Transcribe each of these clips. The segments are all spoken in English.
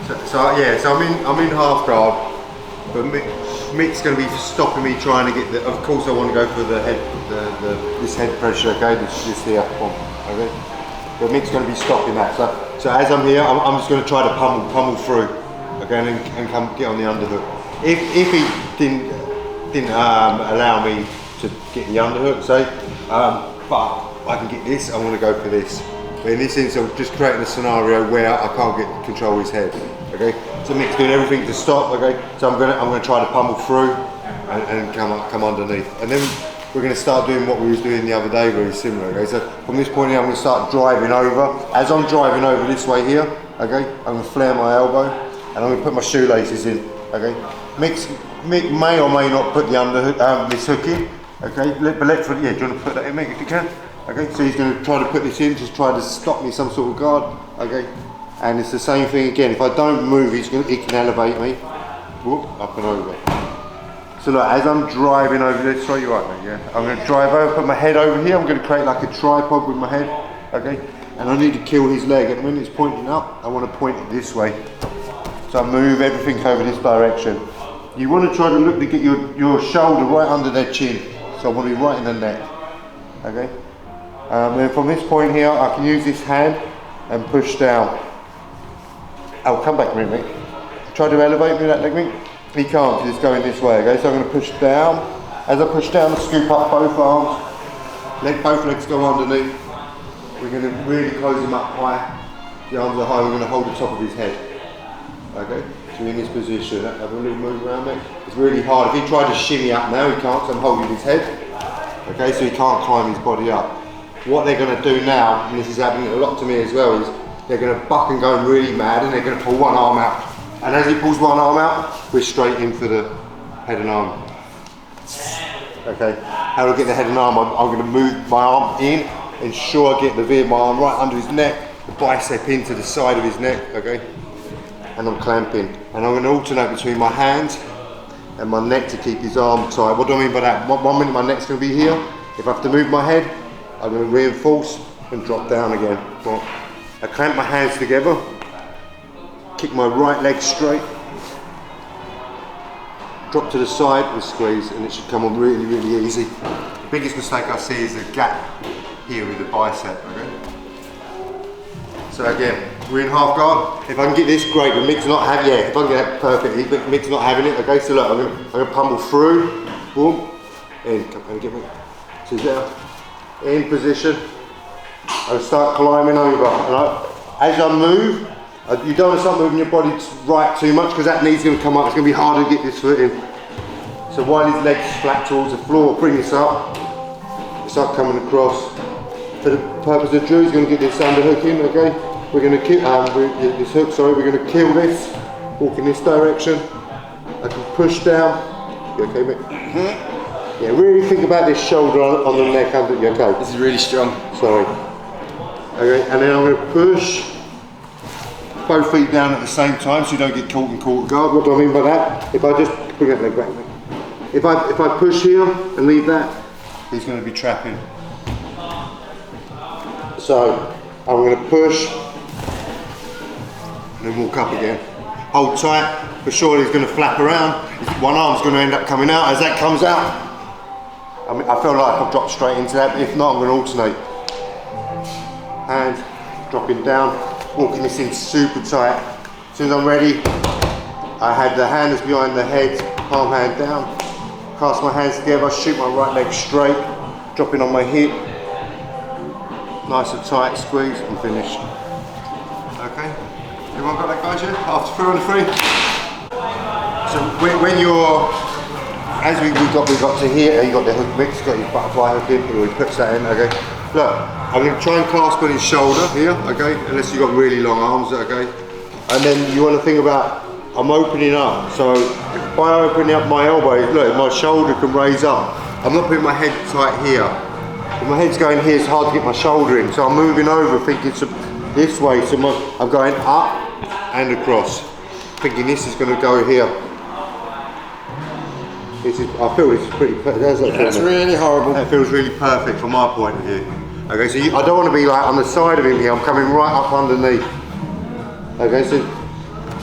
So I'm in half guard, but Mick's going to be stopping me trying to get the. Of course, I want to go for the head, this head pressure. Okay, this here, okay. But Mick's going to be stopping that. So as I'm here, I'm just going to try to pummel through, okay, and come get on the underhook. If he didn't allow me to get the underhook, say, but I can get this. I want to go for this. But in this instance, I'm just creating a scenario where I can't get control of his head. Okay, so Mick's doing everything to stop. Okay, so I'm gonna try to pummel through and come underneath, and then we're gonna start doing what we was doing the other day, very similar. Okay, so from this point here, I'm gonna start driving over. As I'm driving over this way here, okay, I'm gonna flare my elbow and I'm gonna put my shoelaces in. Okay, Mick may or may not put the underhook, this hook in. Okay, but do you want to put that in, Mick, if you can? Okay, so he's going to try to put this in, just try to stop me some sort of guard. Okay, and it's the same thing again. If I don't move, he can elevate me. Whoop, up and over. So look, as I'm driving over this, sorry, you're right, mate, yeah. I'm going to drive over, put my head over here. I'm going to create like a tripod with my head. Okay, and I need to kill his leg. And when it's pointing up, I want to point it this way. So I move everything over this direction. You want to try to look to get your shoulder right under their chin. So I want to be right in the neck. Okay. Then from this point here, I can use this hand and push down. I'll come back a minute, Mick. Try to elevate me that leg, Mick. He can't, because it's going this way, okay? So I'm going to push down. As I push down, I scoop up both arms. Let both legs go underneath. We're going to really close him up high. The arms are high, we're going to hold the top of his head. Okay? So in this position, have a little move around, Mick. It's really hard. If he tried to shimmy up now, he can't, so I'm holding his head. Okay, so he can't climb his body up. What they're going to do now, and this is happening a lot to me as well, is they're going to buck and go really mad, and they're going to pull one arm out. And as he pulls one arm out, we're straight in for the head and arm. Okay, how do I get the head and arm? I'm going to move my arm in, ensure I get the V of my arm right under his neck, the bicep into the side of his neck, okay? And I'm clamping. And I'm going to alternate between my hands and my neck to keep his arm tight. What do I mean by that? 1 minute my neck's going to be here. If I have to move my head, I'm going to reinforce and drop down again. Right. I clamp my hands together, kick my right leg straight, drop to the side and squeeze, and it should come on really, really easy. The biggest mistake I see is a gap here with the bicep. Okay? So again, we're in half guard. If I can get this, great, but Mick's not having it. If I can get that perfectly, but Mick's not having it. Okay, so look, I'm going to pummel through, boom, in, come and get me. So there. In position, I'll start climbing over. And as I move, you don't want to start moving your body right too much, because that knee's going to come up. It's going to be hard to get this foot in. So while his legs flat towards the floor, bring this up, start coming across. For the purpose of Drew, he's going to get this underhook in. Okay, we're going to kill this hook. Sorry, we're going to kill this. Walk in this direction. I can push down. You okay, mate? Yeah, really think about this shoulder on the neck under you, okay? This is really strong. Sorry. Okay, and then I'm going to push both feet down at the same time so you don't get caught in quarter guard. What do I mean by that? If I just bring that leg back, if I push here and leave that, he's going to be trapping. So I'm going to push and then walk up again. Hold tight, for sure he's going to flap around. One arm's going to end up coming out. As that comes out, I feel like I've dropped straight into that, but if not, I'm going to alternate. Hand, dropping down, walking this in super tight. As soon as I'm ready, I have the hand that's behind the head, palm hand down, clasp my hands together, shoot my right leg straight, dropping on my hip, nice and tight squeeze, and finished. Okay, everyone got that, guys, yeah? After 3 on the 3. So when you're, as we got to here, you got the hook mix, got your butterfly hook in, he puts that in, okay? Look, I'm going to try and clasp on his shoulder here, okay? Unless you've got really long arms, okay? And then you want to think about, I'm opening up, so by opening up my elbow, look, my shoulder can raise up. I'm not putting my head tight here. If my head's going here, it's hard to get my shoulder in, so I'm moving over, thinking this way, so I'm going up and across, thinking this is going to go here. I feel this is pretty perfect. That's really horrible. That feels really perfect from my point of view. Okay, so I don't want to be like on the side of him here, I'm coming right up underneath. Okay, so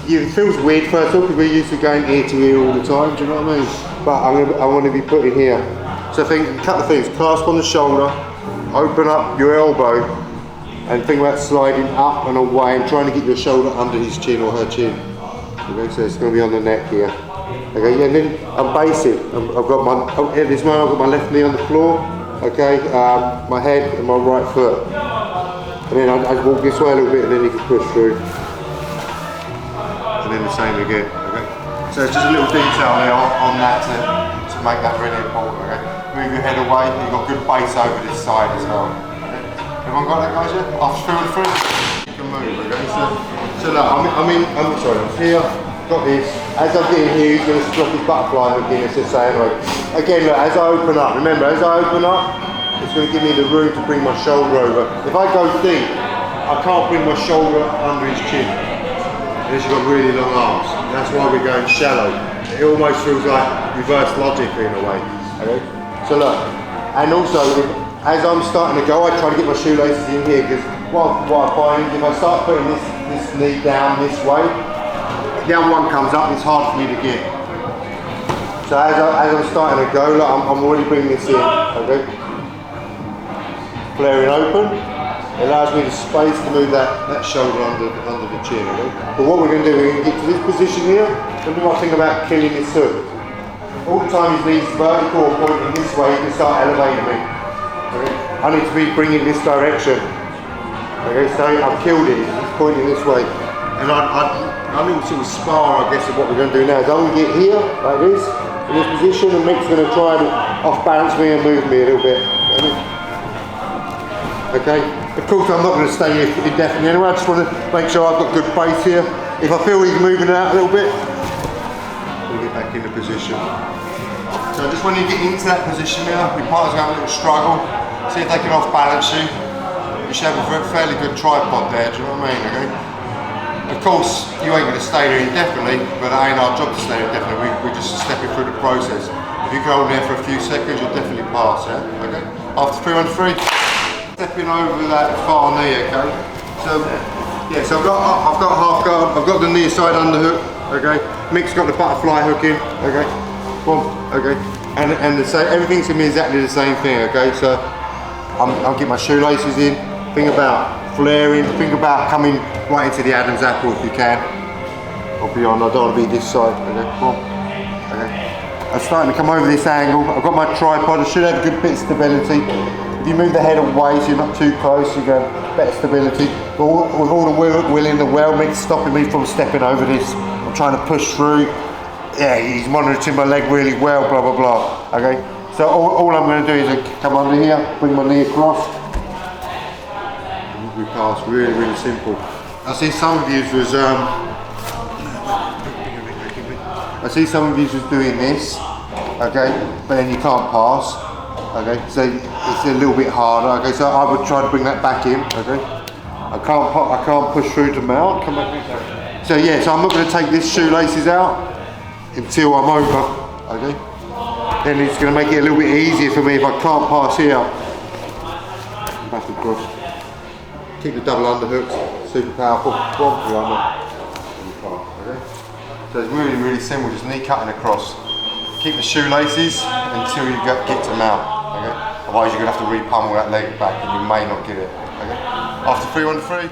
it feels weird first of all because we're used to going ear to ear all the time, do you know what I mean? But I want to be putting here. So I think a couple of things, clasp on the shoulder, open up your elbow, and think about sliding up and away and trying to get your shoulder under his chin or her chin. Okay, so it's going to be on the neck here. Okay, yeah, and then I'm basic. I've got my, at this moment I've got my left knee on the floor, okay, my head and my right foot. And then I walk this way a little bit and then you can push through. And then the same again, okay. So it's just a little detail there on that to make that really important, okay. Move your head away, you've got good base over this side as well. Okay. Everyone got that, guys, yeah? After through. You can move, okay. So look, I'm sorry, I'm here, got this. As I'm getting here, he's going to drop his butterfly hook in, it's the same way. Again, look, as I open up, remember, as I open up, it's going to give me the room to bring my shoulder over. If I go deep, I can't bring my shoulder under his chin. Unless you've got really long arms. That's why we're going shallow. It almost feels like reverse logic in a way. Okay? So look, and also, as I'm starting to go, I try to get my shoelaces in here because what I find, if I start putting this knee down this way, the other one comes up, it's hard for me to get. So as I'm starting to go, look, I'm already bringing this in, okay? Flaring open, it allows me the space to move that shoulder under the chin, okay? But what we're going to do, we're going to get to this position here, and do my thing about killing this hook. All the time his knees vertical or pointing this way, he can start elevating me. Okay? I need to be bringing this direction. Okay, so I've killed it, he's pointing this way. And I need to sort of spar, I guess, of what we're going to do now. So I'm going to get here, like this, in this position, and Mick's going to try and off-balance me and move me a little bit. Okay, of course I'm not going to stay here indefinitely anyway, I just want to make sure I've got good base here. If I feel he's moving out a little bit, we'll get back in the position. So just when you get into that position now, your partner's going to have a little struggle, see if they can off-balance you. You should have a fairly good tripod there, do you know what I mean, okay? Of course, you ain't going to stay there indefinitely, but it ain't our job to stay there indefinitely, we're just stepping through the process. If you go on there for a few seconds, you'll definitely pass, yeah? Okay? After 3 on 3. Stepping over that far knee, okay? So, yeah, so I've got half guard, I've got the near side underhook, okay? Mick's got the butterfly hook in, okay? Boom, okay? And the same, everything's gonna be exactly the same thing, okay? So, I'll get my shoelaces in, think about flaring, think about coming right into the Adam's apple if you can. Or beyond, I don't want to be this side, okay? Boom, okay? I'm starting to come over this angle, I've got my tripod, I should have a good bit of stability. If you move the head away so you're not too close, you get better stability. But with all the will in the well, Mick's stopping me from stepping over this. I'm trying to push through. Yeah, he's monitoring my leg really well, blah, blah, blah. Okay, so all I'm going to do is come under here, bring my knee across. We pass, really, really simple. I see some of you was doing this, okay, but then you can't pass. Okay, so it's a little bit harder. Okay, so I would try to bring that back in. Okay, I can't push through to mount. Come back. So yeah, so I'm not going to take this shoelaces out until I'm over. Okay, then it's going to make it a little bit easier for me if I can't pass here. Back across. Keep the double underhooks. Super powerful. Okay, so it's really, really simple. Just knee cutting across. Keep the shoelaces until you get to mount. Okay? Otherwise you're going to have to re-pummel that leg back and you may not get it. Okay? After 3 on 3.